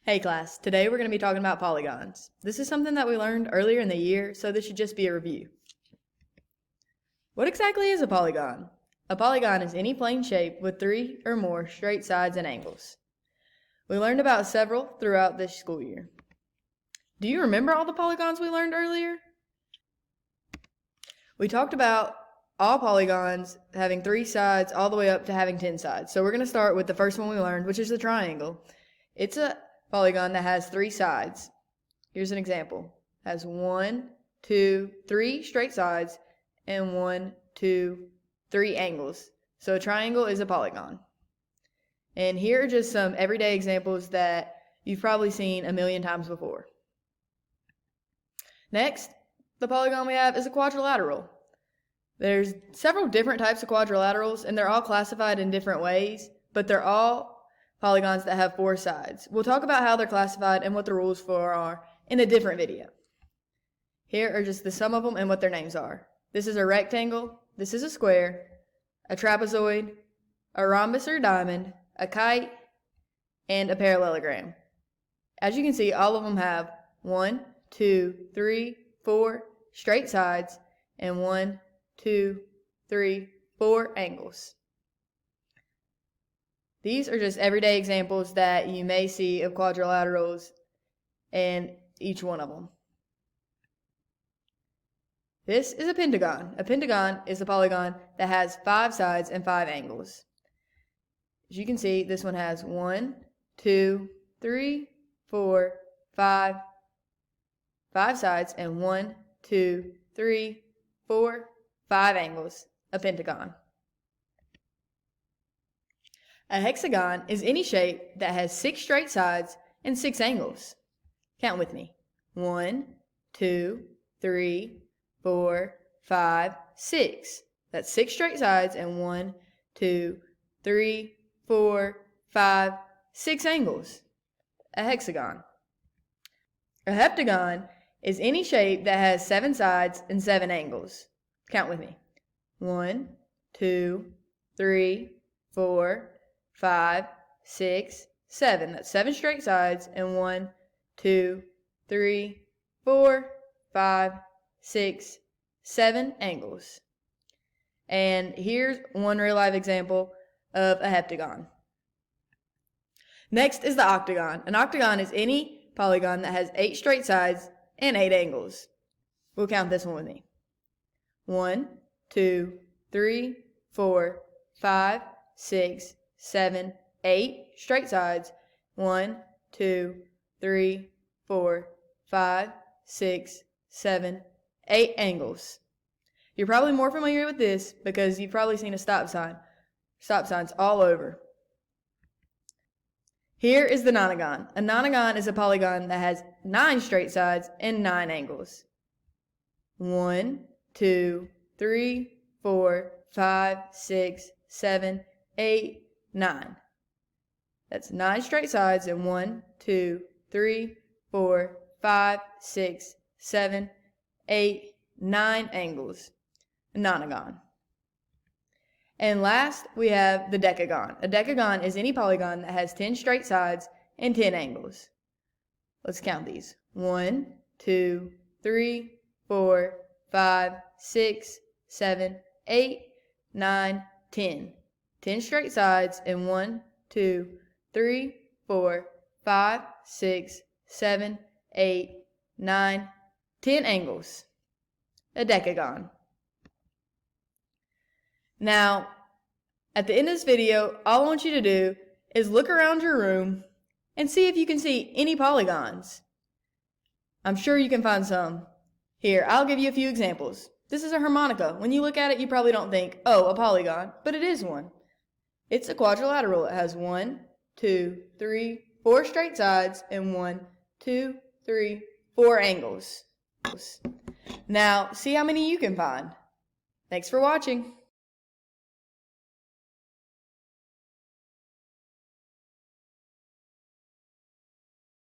Hey class, today we're going to be talking about polygons. This is something that we learned earlier in the year, so this should just be a review. What exactly is a polygon? A polygon is any plane shape with 3 or more straight sides and angles. We learned about several throughout this school year. Do you remember all the polygons we learned earlier? We talked about all polygons having 3 sides all the way up to having 10 sides. So we're going to start with the first one we learned, which is the triangle. It's a polygon that has 3 sides. Here's an example. It has 1, 2, 3 straight sides and 1, 2, 3 angles. So a triangle is a polygon. And here are just some everyday examples that you've probably seen a million times before. Next, the polygon we have is a quadrilateral. There's several different types of quadrilaterals and they're all classified in different ways, but they're all polygons that have 4 sides. We'll talk about how they're classified and what the rules for are in a different video. Here are just the sum of them and what their names are. This is a rectangle, this is a square, a trapezoid, a rhombus or diamond, a kite, and a parallelogram. As you can see, all of them have 1, 2, 3, 4 straight sides and 1, 2, 3, 4 angles. These are just everyday examples that you may see of quadrilaterals and each one of them. This is a pentagon. A pentagon is a polygon that has 5 sides and 5 angles. As you can see, this one has 1, 2, 3, 4, 5 sides and 1, 2, 3, 4, 5 angles. A pentagon. A hexagon is any shape that has 6 straight sides and 6 angles. Count with me. 1, 2, 3, 4, 5, 6. That's 6 straight sides and 1, 2, 3, 4, 5, 6 angles. A hexagon. A heptagon is any shape that has 7 sides and 7 angles. Count with me. 1, 2, 3, 4, 5, 6, 7. That's 7 straight sides and 1, 2, 3, 4, 5, 6, 7 angles. And here's one real life example of a heptagon. Next is the octagon. An octagon is any polygon that has 8 straight sides and 8 angles. We'll count this one with me. 1, 2, 3, 4, 5, 6, 7, 8 straight sides. 1, 2, 3, 4, 5, 6, 7, 8 angles. You're probably more familiar with this because you've probably seen a stop sign. Stop signs all over. Here is the nonagon. A nonagon is a polygon that has 9 straight sides and 9 angles. 1, 2, 3, 4, 5, 6, 7, 8, 9. That's 9 straight sides and 1, 2, 3, 4, 5, 6, 7, 8, 9 angles. A nonagon. And last, we have the decagon. A decagon is any polygon that has 10 straight sides and 10 angles. Let's count these. 1, 2, 3, 4, 5, 6, 7, 8, 9, 10. 10 straight sides and 1, 2, 3, 4, 5, 6, 7, 8, 9, 10 angles. A decagon. Now, at the end of this video, all I want you to do is look around your room and see if you can see any polygons. I'm sure you can find some. Here, I'll give you a few examples. This is a harmonica. When you look at it, you probably don't think, oh, a polygon, but it is one. It's a quadrilateral. It has 1, 2, 3, 4 straight sides and 1, 2, 3, 4 angles. Now, see how many you can find. Thanks for watching.